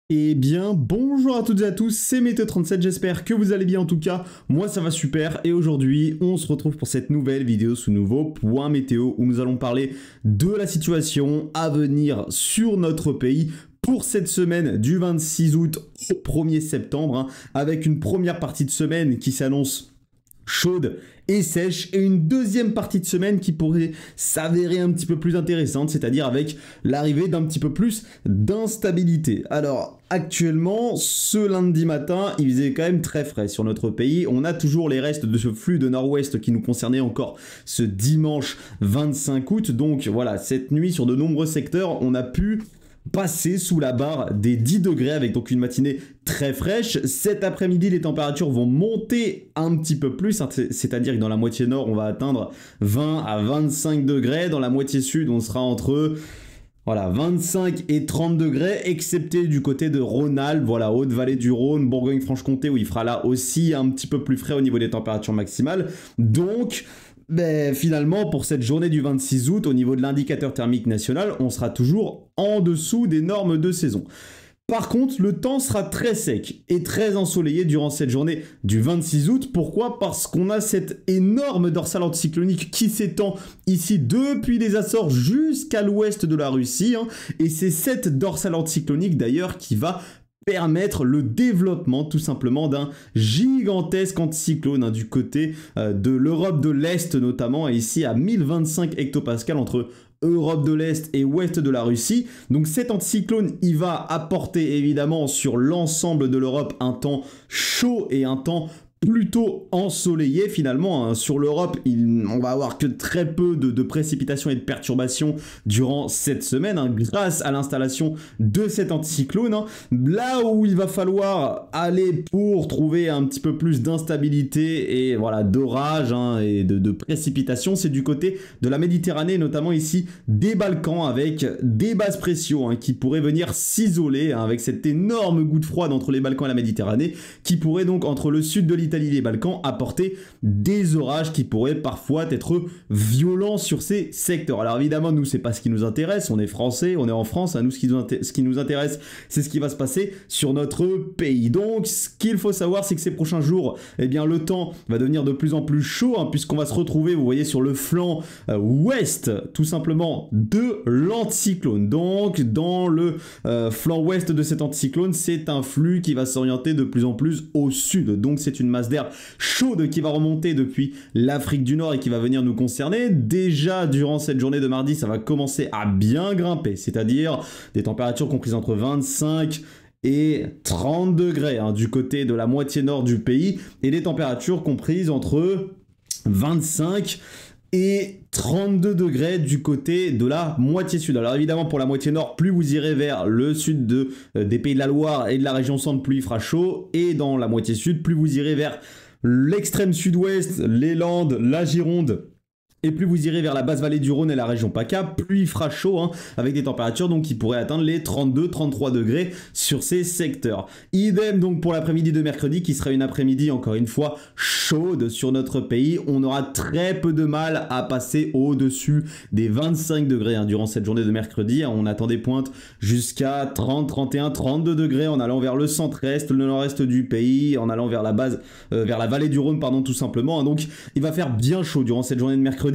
Eh bien, bonjour à toutes et à tous, c'est Météo37, j'espère que vous allez bien en tout cas, moi ça va super et aujourd'hui on se retrouve pour cette nouvelle vidéo sous nouveau point météo où nous allons parler de la situation à venir sur notre pays pour cette semaine du 26 août au 1er septembre, avec une première partie de semaine qui s'annonce chaude et sèche, et une deuxième partie de semaine qui pourrait s'avérer un petit peu plus intéressante, c'est-à-dire avec l'arrivée d'un petit peu plus d'instabilité. Alors actuellement, ce lundi matin, il faisait quand même très frais sur notre pays. On a toujours les restes de ce flux de nord-ouest qui nous concernait encore ce dimanche 25 août. Donc voilà, cette nuit sur de nombreux secteurs, on a pu passer sous la barre des 10 degrés avec donc une matinée très fraîche. Cet après-midi, les températures vont monter un petit peu plus, c'est-à-dire que dans la moitié nord, on va atteindre 20 à 25 degrés. Dans la moitié sud, on sera entre 25 et 30 degrés, excepté du côté de Rhône-Alpes, voilà, Haute-Vallée du Rhône, Bourgogne-Franche-Comté, où il fera là aussi un petit peu plus frais au niveau des températures maximales. Donc, finalement, pour cette journée du 26 août, au niveau de l'indicateur thermique national, on sera toujours en dessous des normes de saison. Par contre, le temps sera très sec et très ensoleillé durant cette journée du 26 août. Pourquoi? Parce qu'on a cette énorme dorsale anticyclonique qui s'étend ici depuis les Açores jusqu'à l'ouest de la Russie. Et c'est cette dorsale anticyclonique d'ailleurs qui va permettre le développement tout simplement d'un gigantesque anticyclone du côté de l'Europe de l'Est notamment, et ici à 1025 hectopascales entre Europe de l'Est et ouest de la Russie. Donc cet anticyclone, il va apporter évidemment sur l'ensemble de l'Europe un temps chaud et un temps plutôt ensoleillé finalement. Sur l'Europe, on va avoir que très peu de précipitations et de perturbations durant cette semaine, grâce à l'installation de cet anticyclone. Là où il va falloir aller pour trouver un petit peu plus d'instabilité et voilà, d'orage et de précipitations, c'est du côté de la Méditerranée, notamment ici des Balkans, avec des basses pressions qui pourraient venir s'isoler avec cette énorme goutte froide entre les Balkans et la Méditerranée, qui pourrait donc entre le sud de l'Italie et les Balkans apporter des orages qui pourraient parfois être violents sur ces secteurs. Alors évidemment, nous, c'est pas ce qui nous intéresse, on est français, on est en France, nous, ce qui nous intéresse, c'est ce qui va se passer sur notre pays. Donc, ce qu'il faut savoir, c'est que ces prochains jours, eh bien, le temps va devenir de plus en plus chaud, puisqu'on va se retrouver, vous voyez, sur le flanc ouest, tout simplement, de l'anticyclone. Donc, dans le flanc ouest de cet anticyclone, c'est un flux qui va s'orienter de plus en plus au sud. Donc, c'est une masse d'air chaude qui va remonter depuis l'Afrique du Nord et qui va venir nous concerner. Déjà, durant cette journée de mardi, ça va commencer à bien grimper, c'est-à-dire des températures comprises entre 25 et 30 degrés du côté de la moitié nord du pays, et des températures comprises entre 25 et 32 degrés du côté de la moitié sud. Alors évidemment, pour la moitié nord, plus vous irez vers le sud des Pays de la Loire et de la région centre, plus il fera chaud, et dans la moitié sud, plus vous irez vers l'extrême sud-ouest, les Landes, la Gironde, et plus vous irez vers la basse vallée du Rhône et la région PACA, plus il fera chaud, avec des températures donc qui pourraient atteindre les 32-33 degrés sur ces secteurs. Idem donc pour l'après-midi de mercredi, qui sera une après-midi encore une fois chaude sur notre pays. On aura très peu de mal à passer au-dessus des 25 degrés durant cette journée de mercredi. On attend des pointes jusqu'à 30, 31, 32 degrés en allant vers le centre-est, le nord-est du pays, en allant vers la base, vers la vallée du Rhône, pardon, tout simplement. Donc il va faire bien chaud durant cette journée de mercredi,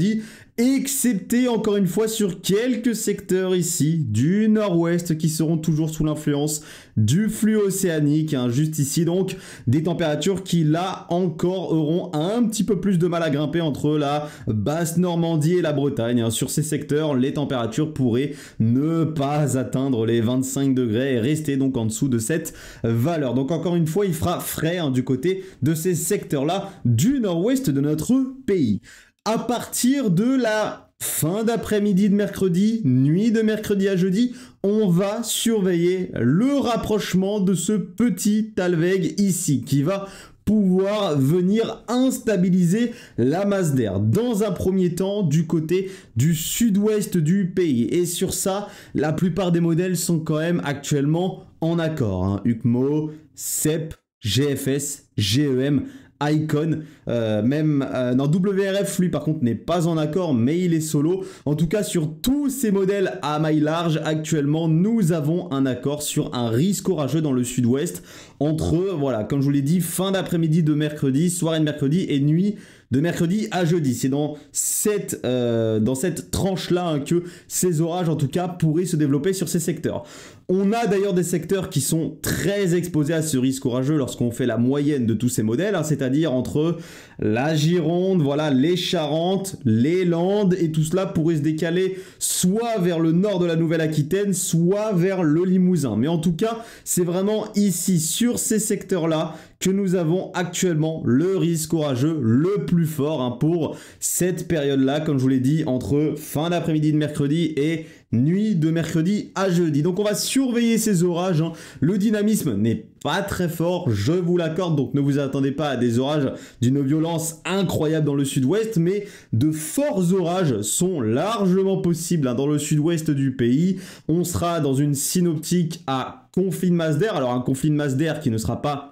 excepté encore une fois sur quelques secteurs ici du nord-ouest qui seront toujours sous l'influence du flux océanique, juste ici, donc des températures qui là encore auront un petit peu plus de mal à grimper entre la basse Normandie et la Bretagne. Sur ces secteurs, les températures pourraient ne pas atteindre les 25 degrés et rester donc en dessous de cette valeur. Donc encore une fois, il fera frais du côté de ces secteurs-là du nord-ouest de notre pays. À partir de la fin d'après-midi de mercredi, nuit de mercredi à jeudi, on va surveiller le rapprochement de ce petit Talweg ici, qui va pouvoir venir instabiliser la masse d'air dans un premier temps du côté du sud-ouest du pays. Et sur ça, la plupart des modèles sont quand même actuellement en accord. UCMO, CEP, GFS, GEM, Icon, non, WRF lui par contre n'est pas en accord, mais il est solo. En tout cas sur tous ces modèles à maille large actuellement, nous avons un accord sur un risque orageux dans le sud-ouest entre, voilà, comme je vous l'ai dit, fin d'après-midi de mercredi, soirée de mercredi et nuit de mercredi à jeudi. C'est dans cette tranche-là hein, que ces orages, en tout cas, pourraient se développer sur ces secteurs. On a d'ailleurs des secteurs qui sont très exposés à ce risque orageux lorsqu'on fait la moyenne de tous ces modèles, hein, c'est-à-dire entre la Gironde, voilà, les Charentes, les Landes, et tout cela pourrait se décaler soit vers le nord de la Nouvelle-Aquitaine, soit vers le Limousin. Mais en tout cas, c'est vraiment ici, sur ces secteurs-là, que nous avons actuellement le risque orageux le plus fort hein, pour cette période-là, comme je vous l'ai dit, entre fin d'après-midi de mercredi et nuit de mercredi à jeudi. Donc on va surveiller ces orages. Hein. Le dynamisme n'est pas très fort, je vous l'accorde, donc ne vous attendez pas à des orages d'une violence incroyable dans le sud-ouest, mais de forts orages sont largement possibles hein, dans le sud-ouest du pays. On sera dans une synoptique à conflit de masse d'air, alors un conflit de masse d'air qui ne sera pas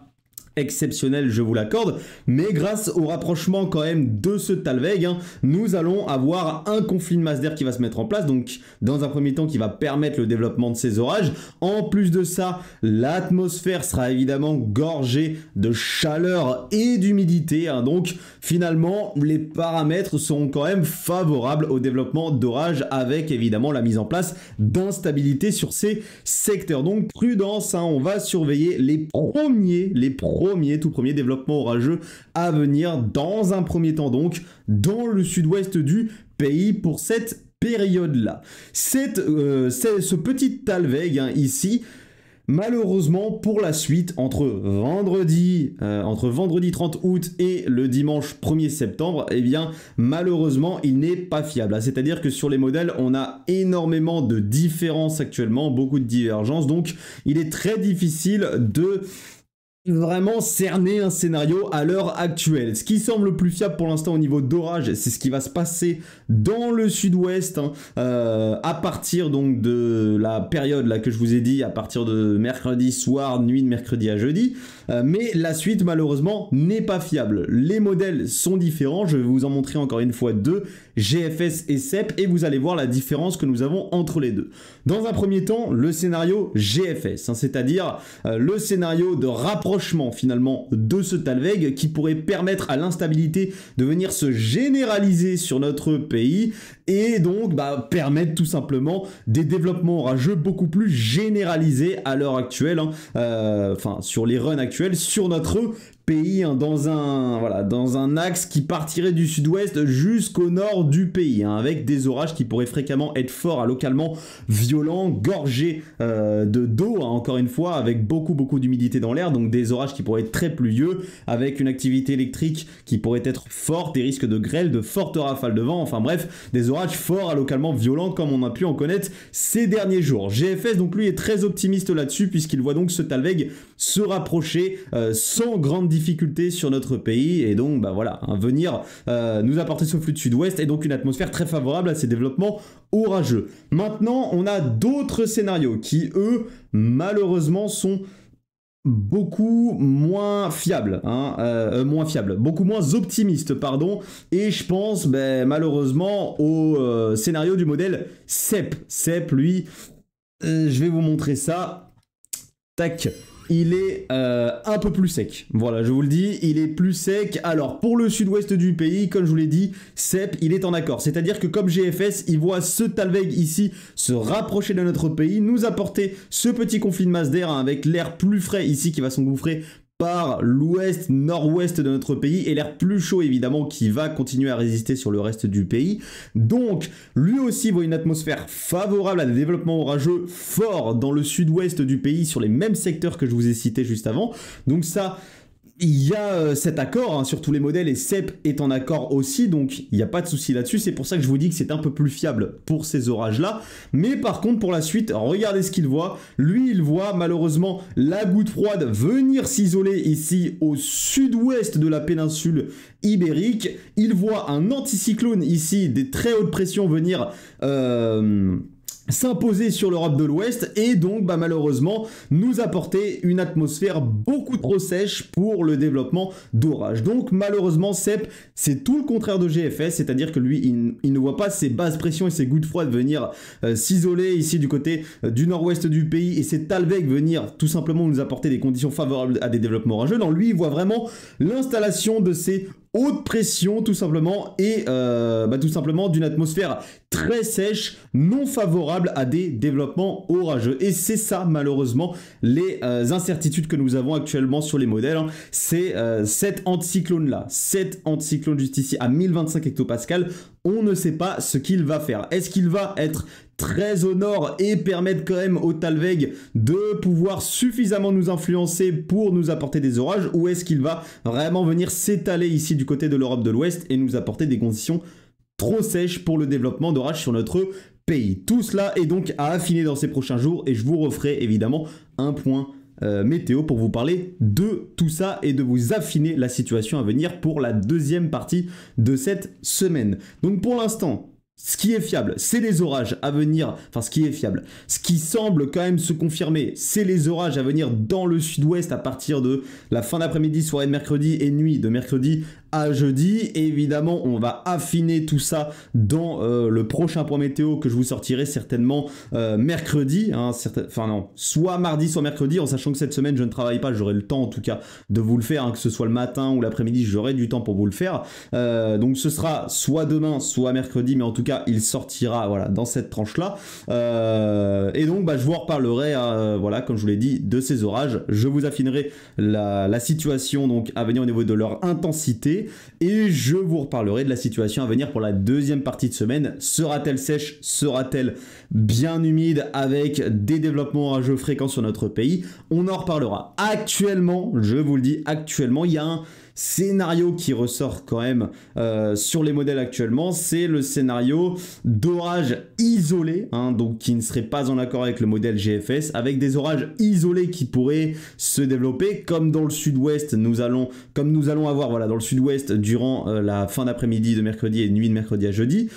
exceptionnel, je vous l'accorde, mais grâce au rapprochement quand même de ce Talweg, hein, nous allons avoir un conflit de masse d'air qui va se mettre en place, donc dans un premier temps qui va permettre le développement de ces orages. En plus de ça, l'atmosphère sera évidemment gorgée de chaleur et d'humidité, hein, donc finalement les paramètres seront quand même favorables au développement d'orages avec évidemment la mise en place d'instabilité sur ces secteurs. Donc prudence, hein, on va surveiller les tout premiers développements orageux à venir dans un premier temps donc dans le sud-ouest du pays pour cette période-là. Ce petit Talweg hein, ici, malheureusement pour la suite, entre vendredi 30 août et le dimanche 1er septembre, eh bien malheureusement il n'est pas fiable. C'est-à-dire que sur les modèles, on a énormément de différences actuellement, beaucoup de divergences, donc il est très difficile de vraiment cerner un scénario à l'heure actuelle. Ce qui semble le plus fiable pour l'instant au niveau d'orage, c'est ce qui va se passer dans le sud-ouest hein, à partir donc de la période là que je vous ai dit, à partir de mercredi soir, nuit de mercredi à jeudi. Mais la suite malheureusement n'est pas fiable. Les modèles sont différents, je vais vous en montrer encore une fois deux, GFS et CEP, et vous allez voir la différence que nous avons entre les deux. Dans un premier temps, le scénario GFS, hein, c'est-à-dire le scénario de rapprochement finalement de ce Talweg qui pourrait permettre à l'instabilité de venir se généraliser sur notre pays et donc permettre tout simplement des développements orageux beaucoup plus généralisés à l'heure actuelle, hein, sur les runs actuels sur notre pays, hein, dans un axe qui partirait du sud-ouest jusqu'au nord du pays, hein, avec des orages qui pourraient fréquemment être forts, localement violents, gorgés d'eau, hein, encore une fois, avec beaucoup d'humidité dans l'air, donc des orages qui pourraient être très pluvieux, avec une activité électrique qui pourrait être forte, des risques de grêle, de fortes rafales de vent, enfin bref, des orages forts, localement violents, comme on a pu en connaître ces derniers jours. GFS, donc lui, est très optimiste là-dessus, puisqu'il voit donc ce Talweg se rapprocher sans grande difficulté sur notre pays, et donc voilà, hein, venir nous apporter ce flux de sud-ouest et donc une atmosphère très favorable à ces développements orageux. Maintenant, on a d'autres scénarios qui, eux, malheureusement, sont beaucoup moins fiables, hein, beaucoup moins optimistes, pardon, et je pense malheureusement au scénario du modèle CEP. CEP, lui, je vais vous montrer ça, tac. Il est un peu plus sec. Voilà, je vous le dis, il est plus sec. Alors, pour le sud-ouest du pays, comme je vous l'ai dit, CEP, il est en accord. C'est-à-dire que comme GFS, il voit ce Talweg ici se rapprocher de notre pays, nous apporter ce petit conflit de masse d'air, hein, avec l'air plus frais ici qui va s'engouffrer par l'ouest, nord-ouest de notre pays, et l'air plus chaud évidemment qui va continuer à résister sur le reste du pays. Donc lui aussi voit une atmosphère favorable à des développements orageux forts dans le sud-ouest du pays sur les mêmes secteurs que je vous ai cités juste avant. Donc ça, il y a cet accord, hein, sur tous les modèles, et CEP est en accord aussi, donc il n'y a pas de souci là-dessus. C'est pour ça que je vous dis que c'est un peu plus fiable pour ces orages-là. Mais par contre, pour la suite, regardez ce qu'il voit. Lui, il voit malheureusement la goutte froide venir s'isoler ici au sud-ouest de la péninsule ibérique. Il voit un anticyclone ici, des très hautes pressions venir s'imposer sur l'Europe de l'Ouest et donc malheureusement nous apporter une atmosphère beaucoup trop sèche pour le développement d'orages. Donc malheureusement Cep, c'est tout le contraire de GFS, c'est-à-dire que lui il ne voit pas ces basses pressions et ces gouttes froides venir s'isoler ici du côté du nord-ouest du pays et ces Talveg venir tout simplement nous apporter des conditions favorables à des développements orageux. Non, lui il voit vraiment l'installation de ces haute pression tout simplement et tout simplement d'une atmosphère très sèche, non favorable à des développements orageux. Et c'est ça malheureusement les incertitudes que nous avons actuellement sur les modèles. Hein. C'est cet anticyclone là, cet anticyclone juste ici à 1025 hectopascales, on ne sait pas ce qu'il va faire. Est-ce qu'il va être très au nord et permettre quand même au Talveg de pouvoir suffisamment nous influencer pour nous apporter des orages, ou est-ce qu'il va vraiment venir s'étaler ici du côté de l'Europe de l'Ouest et nous apporter des conditions trop sèches pour le développement d'orages sur notre pays? Tout cela est donc à affiner dans ces prochains jours et je vous referai évidemment un point météo pour vous parler de tout ça et de vous affiner la situation à venir pour la deuxième partie de cette semaine. Donc pour l'instant, ce qui est fiable, c'est les orages à venir, enfin ce qui est fiable, ce qui semble quand même se confirmer, c'est les orages à venir dans le sud-ouest à partir de la fin d'après-midi, soirée de mercredi et nuit de mercredi à jeudi. Et évidemment, on va affiner tout ça dans le prochain point météo que je vous sortirai certainement mercredi, hein, enfin non, soit mardi, soit mercredi, en sachant que cette semaine je ne travaille pas, j'aurai le temps en tout cas de vous le faire, hein, que ce soit le matin ou l'après-midi, j'aurai du temps pour vous le faire. Donc ce sera soit demain, soit mercredi, mais en tout cas il sortira voilà, dans cette tranche-là. Et donc je vous en reparlerai, voilà, comme je vous l'ai dit, de ces orages. Je vous affinerai la situation donc, à venir au niveau de leur intensité. Et je vous reparlerai de la situation à venir pour la deuxième partie de semaine. Sera-t-elle sèche? Sera-t-elle bien humide avec des développements orageux fréquents sur notre pays? On en reparlera. Actuellement, je vous le dis, actuellement, il y a un scénario qui ressort quand même sur les modèles actuellement, c'est le scénario d'orage isolé, hein, donc qui ne serait pas en accord avec le modèle GFS, avec des orages isolés qui pourraient se développer, comme dans le sud-ouest, comme nous allons avoir voilà, dans le sud-ouest durant la fin d'après-midi de mercredi et nuit de mercredi à jeudi.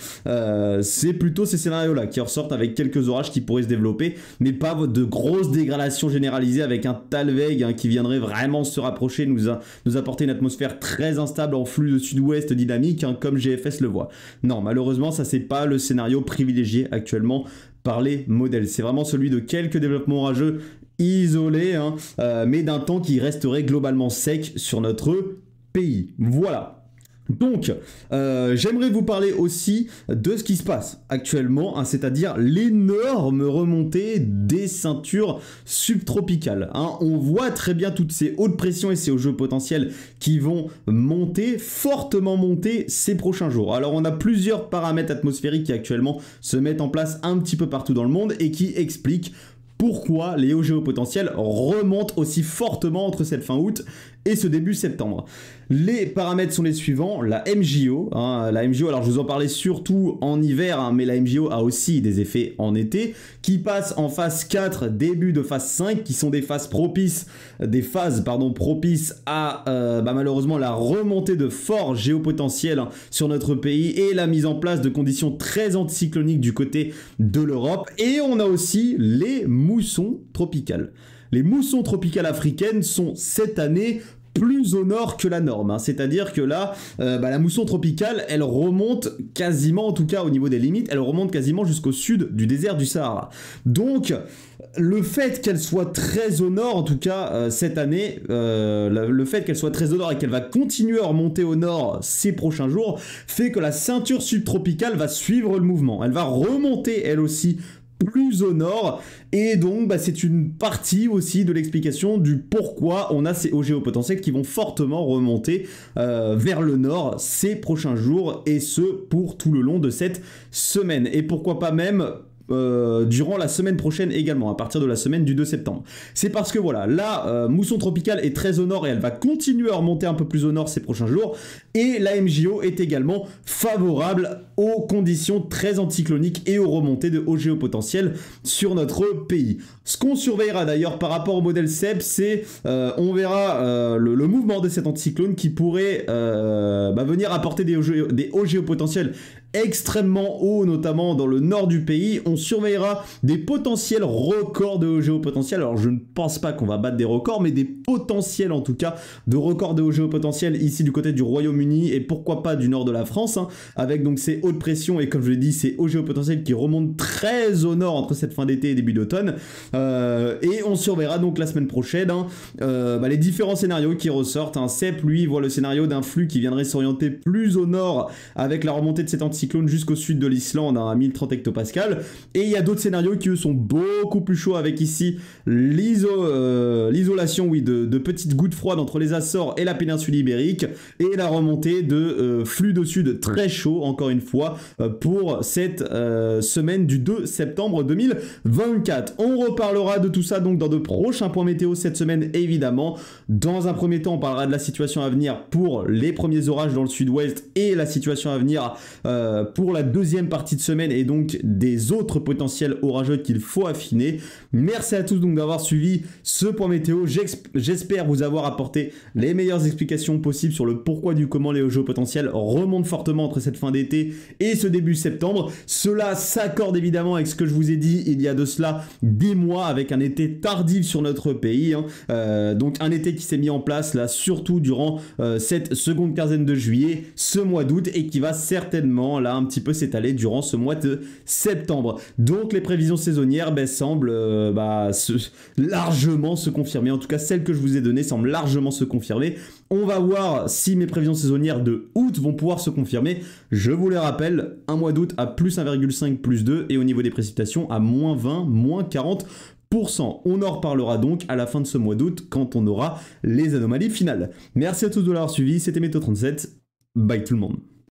C'est plutôt ces scénarios-là qui ressortent avec quelques orages qui pourraient se développer, mais pas de grosses dégradations généralisées avec un Talveg hein, qui viendrait vraiment se rapprocher, nous apporter une atmosphère très instable en flux de sud-ouest dynamique, hein, comme GFS le voit. Non, malheureusement, ça c'est pas le scénario privilégié actuellement par les modèles. C'est vraiment celui de quelques développements orageux isolés, hein, mais d'un temps qui resterait globalement sec sur notre pays. Voilà. Donc, j'aimerais vous parler aussi de ce qui se passe actuellement, hein, c'est-à-dire l'énorme remontée des ceintures subtropicales. Hein. On voit très bien toutes ces hautes pressions et ces hauts jeux potentiels qui vont monter, fortement monter ces prochains jours. Alors, on a plusieurs paramètres atmosphériques qui actuellement se mettent en place un petit peu partout dans le monde et qui expliquent pourquoi les hauts géopotentiels remontent aussi fortement entre cette fin août et ce début septembre. Les paramètres sont les suivants, la MJO, hein, la MJO, alors je vous en parlais surtout en hiver, hein, mais la MJO a aussi des effets en été, qui passent en phase 4, début de phase 5, qui sont des phases propices, à malheureusement la remontée de forts géopotentiels hein, sur notre pays et la mise en place de conditions très anticycloniques du côté de l'Europe. Et on a aussi les moussons tropicales. Les moussons tropicales africaines sont cette année plus au nord que la norme, hein. C'est-à-dire que là, la mousson tropicale, elle remonte quasiment, en tout cas au niveau des limites, elle remonte quasiment jusqu'au sud du désert du Sahara. Donc, le fait qu'elle soit très au nord, en tout cas cette année, le fait qu'elle soit très au nord et qu'elle va continuer à remonter au nord ces prochains jours, fait que la ceinture subtropicale va suivre le mouvement. Elle va remonter, elle aussi, plus au nord, et donc c'est une partie aussi de l'explication du pourquoi on a ces hauts géopotentiels qui vont fortement remonter vers le nord ces prochains jours, et ce pour tout le long de cette semaine, et pourquoi pas même durant la semaine prochaine également, à partir de la semaine du 2 septembre. C'est parce que voilà, la mousson tropicale est très au nord et elle va continuer à remonter un peu plus au nord ces prochains jours, et la MJO est également favorable aux conditions très anticycloniques et aux remontées de hauts géopotentiels sur notre pays. Ce qu'on surveillera d'ailleurs par rapport au modèle Cep, c'est on verra le mouvement de cet anticyclone qui pourrait venir apporter des hauts géopotentiels extrêmement haut, notamment dans le nord du pays. On surveillera des potentiels records de haut géopotentiel. Alors je ne pense pas qu'on va battre des records, mais des potentiels en tout cas de records de haut géopotentiel ici du côté du Royaume-Uni et pourquoi pas du nord de la France, hein, avec donc ces hautes pressions et comme je l'ai dit, ces hauts géopotentiels qui remontent très au nord entre cette fin d'été et début d'automne. Et on surveillera donc la semaine prochaine les différents scénarios qui ressortent. CEP, lui, voit le scénario d'un flux qui viendrait s'orienter plus au nord avec la remontée de cet anticyclone jusqu'au sud de l'Islande à 1030 hectopascales. Et il y a d'autres scénarios qui eux sont beaucoup plus chauds avec ici l'isolation de petites gouttes froides entre les Açores et la péninsule ibérique et la remontée de flux de sud très chaud encore une fois pour cette semaine du 2 septembre 2024. On reparlera de tout ça donc dans de prochains points météo cette semaine évidemment. Dans un premier temps on parlera de la situation à venir pour les premiers orages dans le sud-ouest et la situation à venir pour la deuxième partie de semaine et donc des autres potentiels orageux qu'il faut affiner. Merci à tous donc d'avoir suivi ce point météo. J'espère vous avoir apporté les meilleures explications possibles sur le pourquoi du comment les hauts géopotentiels remontent fortement entre cette fin d'été et ce début septembre. Cela s'accorde évidemment avec ce que je vous ai dit il y a de cela des mois avec un été tardif sur notre pays. Donc un été qui s'est mis en place là surtout durant cette seconde quinzaine de juillet, ce mois d'août et qui va certainement là un petit peu s'étaler durant ce mois de septembre. Donc les prévisions saisonnières semblent largement se confirmer. En tout cas celles que je vous ai données semblent largement se confirmer. On va voir si mes prévisions saisonnières de août vont pouvoir se confirmer. Je vous les rappelle, un mois d'août à plus 1,5, plus 2 et au niveau des précipitations à moins 20, moins 40%. On en reparlera donc à la fin de ce mois d'août quand on aura les anomalies finales. Merci à tous de l'avoir suivi, c'était Météo 37. Bye tout le monde.